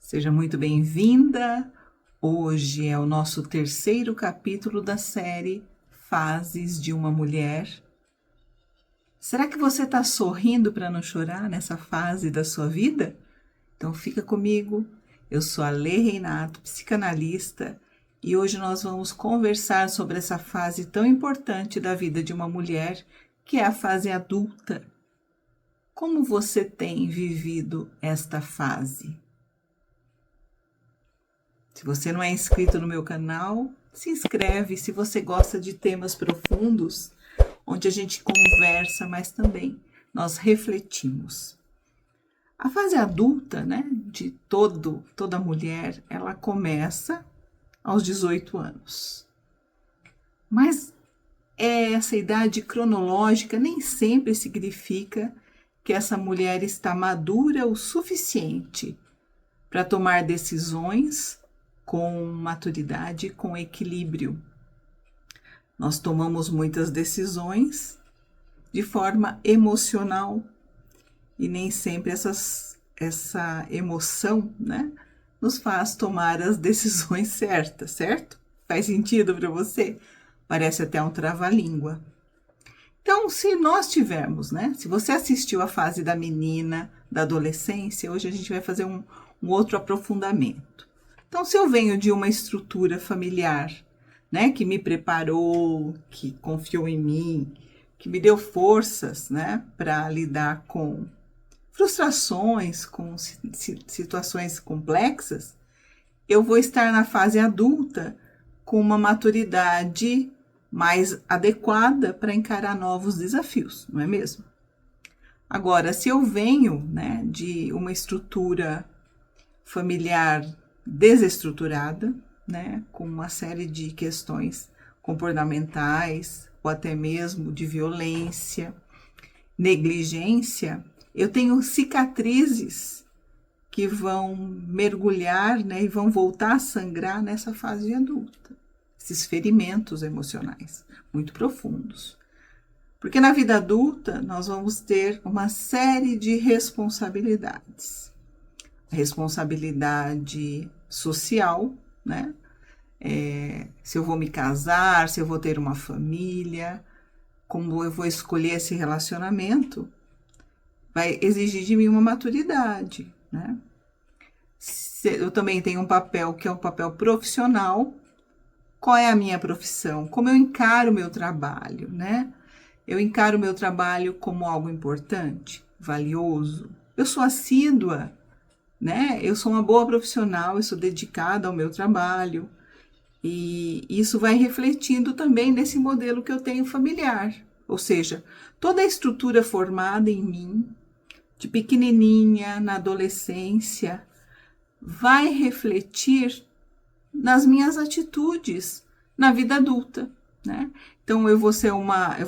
Seja muito bem-vinda. Hoje é o nosso terceiro capítulo da série Fases de uma Mulher. Será que você está sorrindo para não chorar nessa fase da sua vida? Então fica comigo. Eu sou a Lê Reinato, psicanalista, e hoje nós vamos conversar sobre essa fase tão importante da vida de uma mulher, que é a fase adulta. Como você tem vivido esta fase? Se você não é inscrito no meu canal, se inscreve. Se você gosta de temas profundos, onde a gente conversa, mas também nós refletimos. A fase adulta, de toda mulher, ela começa aos 18 anos. Mas essa idade cronológica nem sempre significa que essa mulher está madura o suficiente para tomar decisões com maturidade, com equilíbrio. Nós tomamos muitas decisões de forma emocional e nem sempre essa emoção, nos faz tomar as decisões certas, certo? Faz sentido para você? Parece até um trava-língua. Então, se nós tivermos, se você assistiu a fase da menina, da adolescência, hoje a gente vai fazer um outro aprofundamento. Então, se eu venho de uma estrutura familiar, que me preparou, que confiou em mim, que me deu forças, para lidar com frustrações, com situações complexas, eu vou estar na fase adulta com uma maturidade mais adequada para encarar novos desafios, não é mesmo? Agora, se eu venho, de uma estrutura familiar desestruturada, com uma série de questões comportamentais ou até mesmo de violência, negligência, eu tenho cicatrizes que vão mergulhar, e vão voltar a sangrar nessa fase adulta. Esses ferimentos emocionais muito profundos. Porque na vida adulta nós vamos ter uma série de responsabilidades. Responsabilidade social, se eu vou me casar, se eu vou ter uma família, como eu vou escolher esse relacionamento, vai exigir de mim uma maturidade, Eu também tenho um papel que é um papel profissional. Qual é a minha profissão? Como eu encaro o meu trabalho, Eu encaro o meu trabalho como algo importante, valioso. Eu sou assídua, Eu sou uma boa profissional, eu sou dedicada ao meu trabalho. E isso vai refletindo também nesse modelo que eu tenho familiar. Ou seja, toda a estrutura formada em mim, de pequenininha, na adolescência, vai refletir nas minhas atitudes na vida adulta, Então eu vou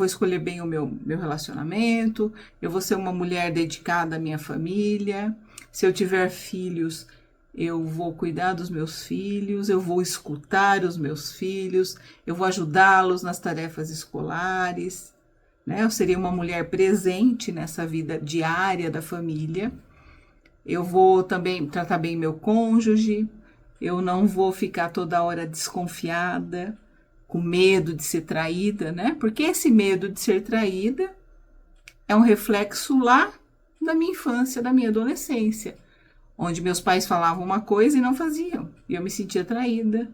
escolher bem o meu relacionamento, eu vou ser uma mulher dedicada à minha família. Se eu tiver filhos, eu vou cuidar dos meus filhos, eu vou escutar os meus filhos, eu vou ajudá-los nas tarefas escolares, Eu seria uma mulher presente nessa vida diária da família. Eu vou também tratar bem meu cônjuge, eu não vou ficar toda hora desconfiada, com medo de ser traída, Porque esse medo de ser traída é um reflexo lá da minha infância, da minha adolescência, onde meus pais falavam uma coisa e não faziam, e eu me sentia traída,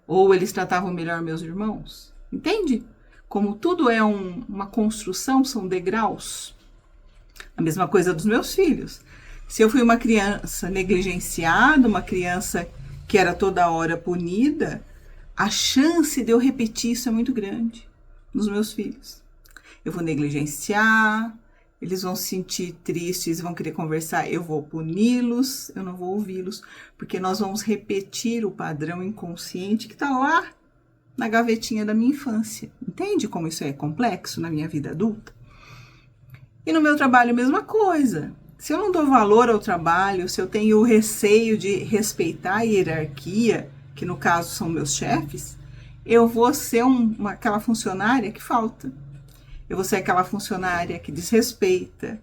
ou eles tratavam melhor meus irmãos, entende? Como tudo é uma construção, são degraus. A mesma coisa dos meus filhos. Se eu fui uma criança negligenciada, uma criança que era toda hora punida, a chance de eu repetir isso é muito grande nos meus filhos. Eu vou negligenciar, eles vão se sentir tristes, vão querer conversar, eu vou puni-los, eu não vou ouvi-los, porque nós vamos repetir o padrão inconsciente que está lá na gavetinha da minha infância. Entende como isso é complexo na minha vida adulta? E no meu trabalho, a mesma coisa. Se eu não dou valor ao trabalho, se eu tenho receio de respeitar a hierarquia, que no caso são meus chefes, eu vou ser aquela funcionária que falta. Eu vou ser aquela funcionária que desrespeita,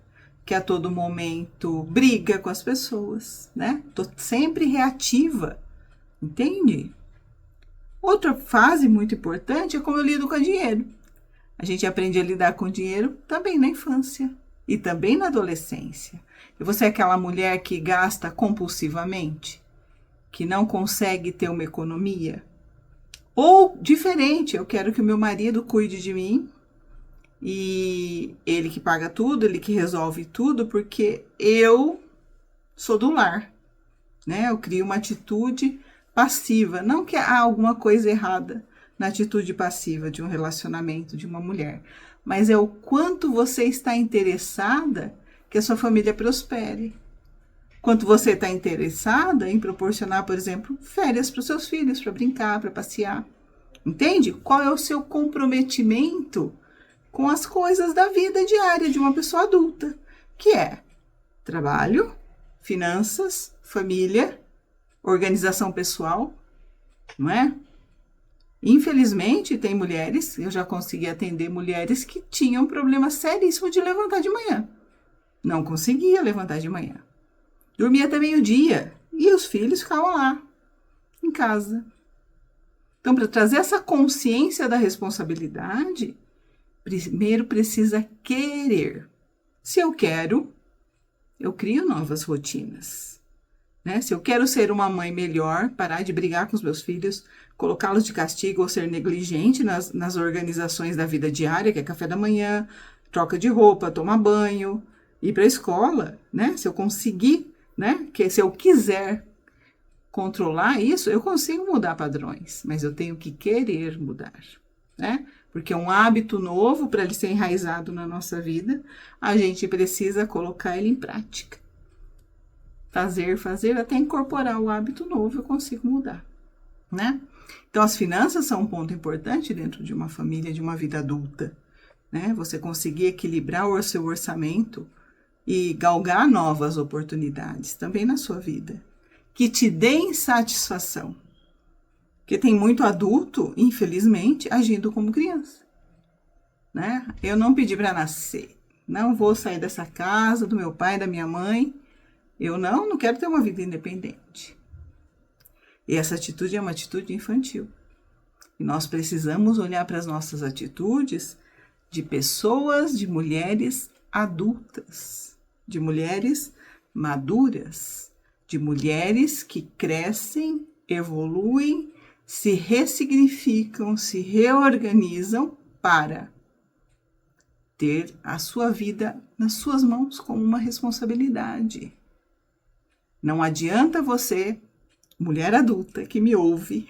que a todo momento briga com as pessoas, né? Tô sempre reativa, entende? Outra fase muito importante é como eu lido com o dinheiro. A gente aprende a lidar com o dinheiro também na infância e também na adolescência. E você é aquela mulher que gasta compulsivamente, que não consegue ter uma economia? Ou diferente, eu quero que o meu marido cuide de mim e ele que paga tudo, ele que resolve tudo, porque eu sou do lar, né? Eu crio uma atitude passiva, não que há alguma coisa errada na atitude passiva de um relacionamento de uma mulher, mas é o quanto você está interessada que a sua família prospere. Quanto você está interessada em proporcionar, por exemplo, férias para os seus filhos, para brincar, para passear. Entende? Qual é o seu comprometimento com as coisas da vida diária de uma pessoa adulta, que é trabalho, finanças, família, organização pessoal, não é? Infelizmente, tem mulheres, eu já consegui atender mulheres que tinham problema seríssimo de levantar de manhã. Não conseguia levantar de manhã. Dormia até meio-dia e os filhos ficavam lá, em casa. Então, para trazer essa consciência da responsabilidade, primeiro precisa querer. Se eu quero, eu crio novas rotinas. Né? Se eu quero ser uma mãe melhor, parar de brigar com os meus filhos, colocá-los de castigo ou ser negligente nas organizações da vida diária, que é café da manhã, troca de roupa, tomar banho, ir para a escola, né? Se eu conseguir, né? Se eu quiser controlar isso, eu consigo mudar padrões, mas eu tenho que querer mudar, né? Porque é um hábito novo, para ele ser enraizado na nossa vida, a gente precisa colocar ele em prática. Fazer, até incorporar o hábito novo, eu consigo mudar, né? Então, as finanças são um ponto importante dentro de uma família, de uma vida adulta, né? Você conseguir equilibrar o seu orçamento e galgar novas oportunidades também na sua vida, que te deem satisfação. Porque tem muito adulto, infelizmente, agindo como criança, né? Eu não pedi para nascer, não vou sair dessa casa do meu pai, da minha mãe. Eu não quero ter uma vida independente. E essa atitude é uma atitude infantil. E nós precisamos olhar para as nossas atitudes de pessoas, de mulheres adultas, de mulheres maduras, de mulheres que crescem, evoluem, se ressignificam, se reorganizam para ter a sua vida nas suas mãos como uma responsabilidade. Não adianta você, mulher adulta que me ouve,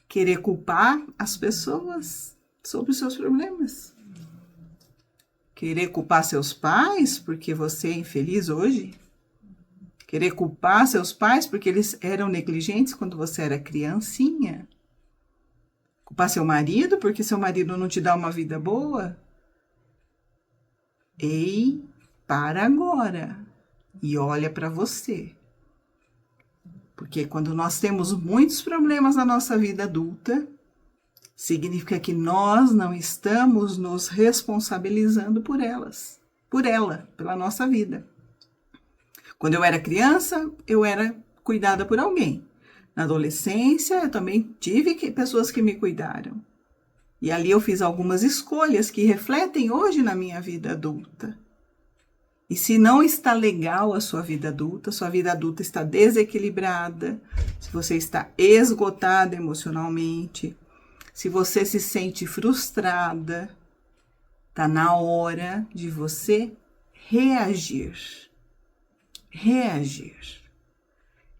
querer culpar as pessoas sobre os seus problemas. Querer culpar seus pais porque você é infeliz hoje. Querer culpar seus pais porque eles eram negligentes quando você era criancinha. Culpar seu marido porque seu marido não te dá uma vida boa. Ei, para agora. E olha para você. Porque quando nós temos muitos problemas na nossa vida adulta, significa que nós não estamos nos responsabilizando por elas, pela nossa vida. Quando eu era criança, eu era cuidada por alguém. Na adolescência, eu também tive pessoas que me cuidaram. E ali eu fiz algumas escolhas que refletem hoje na minha vida adulta. E se não está legal a sua vida adulta está desequilibrada, se você está esgotada emocionalmente, se você se sente frustrada, está na hora de você reagir. Reagir.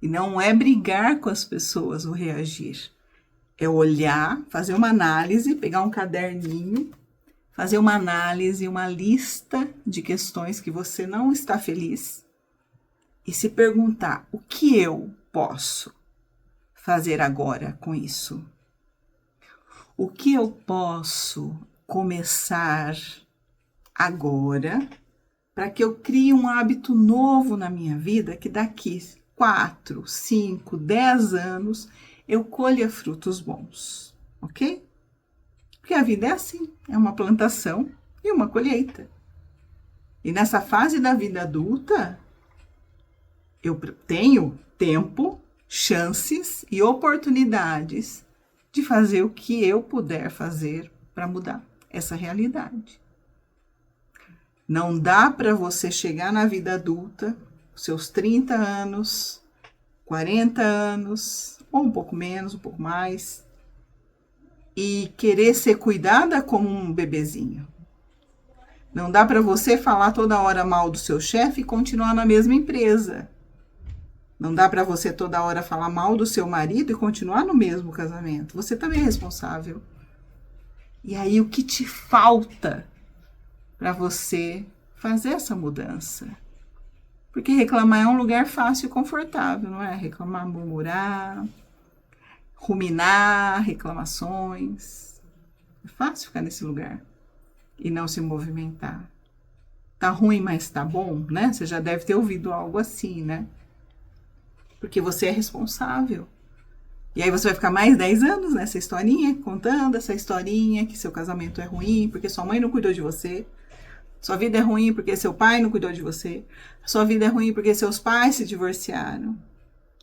E não é brigar com as pessoas o reagir. É olhar, fazer uma análise, pegar um caderninho, fazer uma análise, uma lista de questões que você não está feliz e se perguntar: o que eu posso fazer agora com isso? O que eu posso começar agora para que eu crie um hábito novo na minha vida que daqui 4, 5, 10 anos eu colha frutos bons, ok? Porque a vida é assim, é uma plantação e uma colheita. E nessa fase da vida adulta, eu tenho tempo, chances e oportunidades de fazer o que eu puder fazer para mudar essa realidade. Não dá para você chegar na vida adulta, seus 30 anos, 40 anos, ou um pouco menos, um pouco mais, e querer ser cuidada como um bebezinho. Não dá para você falar toda hora mal do seu chefe e continuar na mesma empresa. Não dá para você toda hora falar mal do seu marido e continuar no mesmo casamento. Você também é responsável. E aí, o que te falta para você fazer essa mudança? Porque reclamar é um lugar fácil e confortável, não é? Reclamar, murmurar, ruminar reclamações. É fácil ficar nesse lugar e não se movimentar. Tá ruim, mas tá bom, né? Você já deve ter ouvido algo assim, né? Porque você é responsável. E aí você vai ficar mais 10 anos nessa historinha, contando essa historinha, que seu casamento é ruim, porque sua mãe não cuidou de você. Sua vida é ruim porque seu pai não cuidou de você. Sua vida é ruim porque seus pais se divorciaram.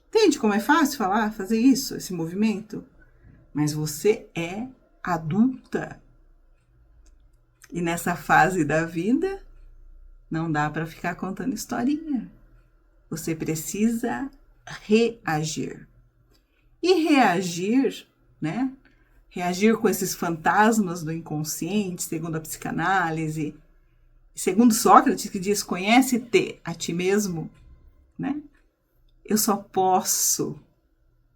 Entende como é fácil fazer isso, esse movimento? Mas você é adulta. E nessa fase da vida, não dá para ficar contando historinha. Você precisa reagir. E reagir, né? Reagir com esses fantasmas do inconsciente, segundo a psicanálise, segundo Sócrates, que diz, conhece-te a ti mesmo, né? Eu só posso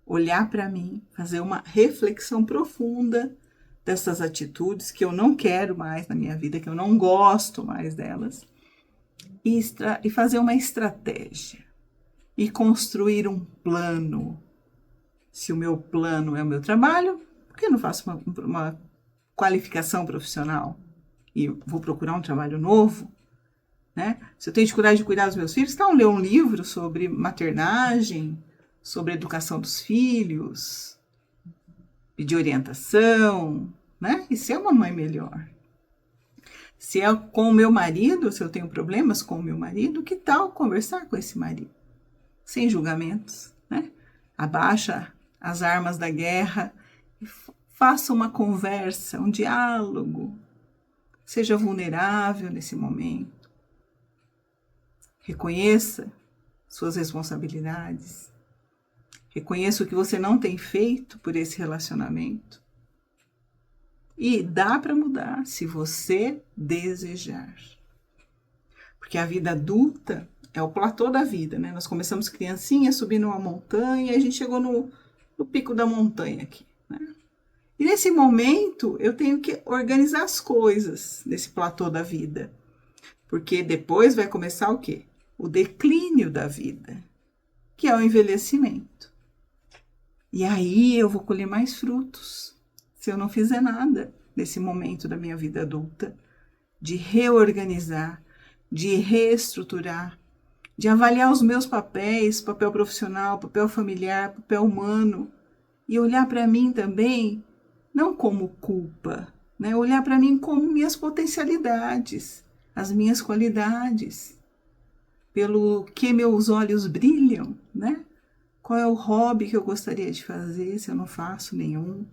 olhar para mim, fazer uma reflexão profunda dessas atitudes que eu não quero mais na minha vida, que eu não gosto mais delas, e fazer uma estratégia, e construir um plano. Se o meu plano é o meu trabalho, por que eu não faço uma qualificação profissional e vou procurar um trabalho novo? Né? Se eu tenho dificuldade de cuidar dos meus filhos, então ler um livro sobre maternagem, sobre educação dos filhos, pedir orientação, né? E ser uma mãe melhor. Se é com o meu marido, se eu tenho problemas com o meu marido, que tal conversar com esse marido? Sem julgamentos, né? Abaixa as armas da guerra e faça uma conversa, um diálogo. Seja vulnerável nesse momento. Reconheça suas responsabilidades. Reconheça o que você não tem feito por esse relacionamento. E dá para mudar se você desejar. Porque a vida adulta é o platô da vida, né? Nós começamos criancinha, subindo uma montanha, e a gente chegou no pico da montanha aqui, né? E nesse momento, eu tenho que organizar as coisas nesse platô da vida. Porque depois vai começar o quê? O declínio da vida, que é o envelhecimento. E aí eu vou colher mais frutos, se eu não fizer nada nesse momento da minha vida adulta, de reorganizar, de reestruturar, de avaliar os meus papéis, papel profissional, papel familiar, papel humano, e olhar para mim também, não como culpa, né? Olhar para mim como minhas potencialidades, as minhas qualidades, pelo que meus olhos brilham, né? Qual é o hobby que eu gostaria de fazer, se eu não faço nenhum?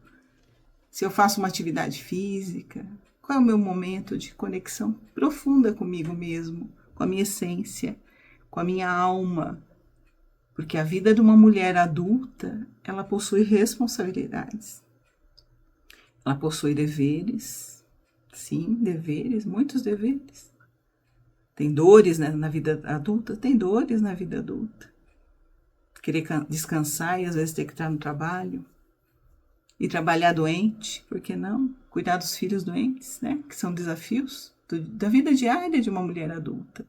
Se eu faço uma atividade física? Qual é o meu momento de conexão profunda comigo mesmo, com a minha essência, com a minha alma? Porque a vida de uma mulher adulta, ela possui responsabilidades. Ela possui deveres. Sim, deveres, muitos deveres. Tem dores, né, na vida adulta? Tem dores na vida adulta. Querer descansar e às vezes ter que estar no trabalho. E trabalhar doente, por que não? Cuidar dos filhos doentes, né? Que são desafios da vida diária de uma mulher adulta.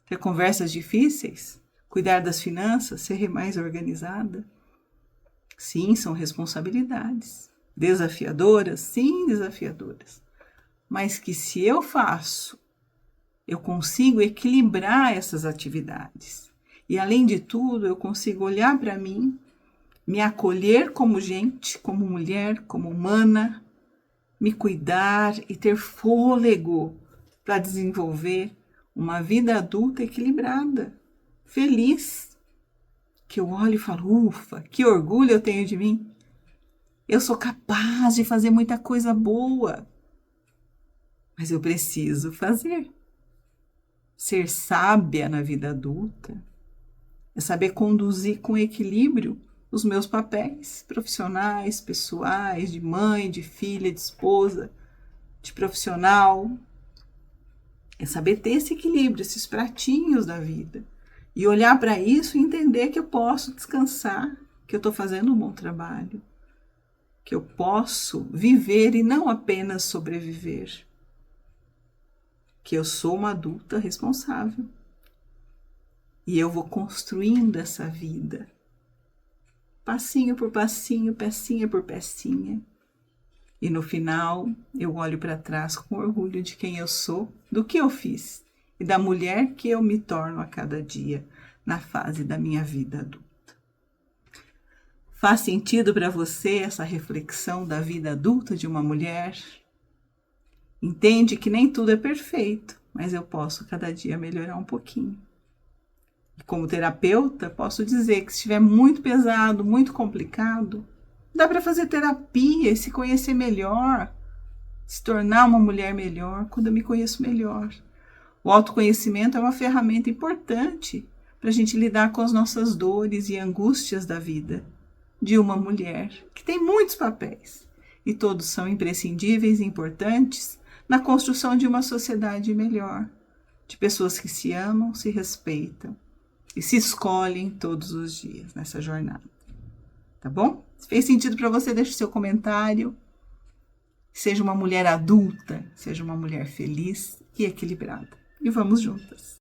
Ter conversas difíceis, cuidar das finanças, ser mais organizada. Sim, são responsabilidades. Desafiadoras? Sim, desafiadoras. Mas que se eu faço, eu consigo equilibrar essas atividades. E além de tudo, eu consigo olhar para mim, me acolher como gente, como mulher, como humana, me cuidar e ter fôlego para desenvolver uma vida adulta equilibrada, feliz, que eu olho e falo, ufa, que orgulho eu tenho de mim. Eu sou capaz de fazer muita coisa boa, mas eu preciso fazer. Ser sábia na vida adulta é saber conduzir com equilíbrio os meus papéis profissionais, pessoais, de mãe, de filha, de esposa, de profissional. É saber ter esse equilíbrio, esses pratinhos da vida. E olhar para isso e entender que eu posso descansar, que eu estou fazendo um bom trabalho, que eu posso viver e não apenas sobreviver, que eu sou uma adulta responsável. E eu vou construindo essa vida, passinho por passinho, pecinha por pecinha. E no final, eu olho para trás com orgulho de quem eu sou, do que eu fiz e da mulher que eu me torno a cada dia na fase da minha vida adulta. Faz sentido para você essa reflexão da vida adulta de uma mulher? Entende que nem tudo é perfeito, mas eu posso cada dia melhorar um pouquinho. Como terapeuta, posso dizer que se estiver muito pesado, muito complicado, dá para fazer terapia e se conhecer melhor, se tornar uma mulher melhor quando eu me conheço melhor. O autoconhecimento é uma ferramenta importante para a gente lidar com as nossas dores e angústias da vida de uma mulher que tem muitos papéis e todos são imprescindíveis e importantes na construção de uma sociedade melhor, de pessoas que se amam, se respeitam e se escolhem todos os dias nessa jornada. Tá bom? Se fez sentido para você, deixe seu comentário. Seja uma mulher adulta, seja uma mulher feliz e equilibrada. E vamos juntas.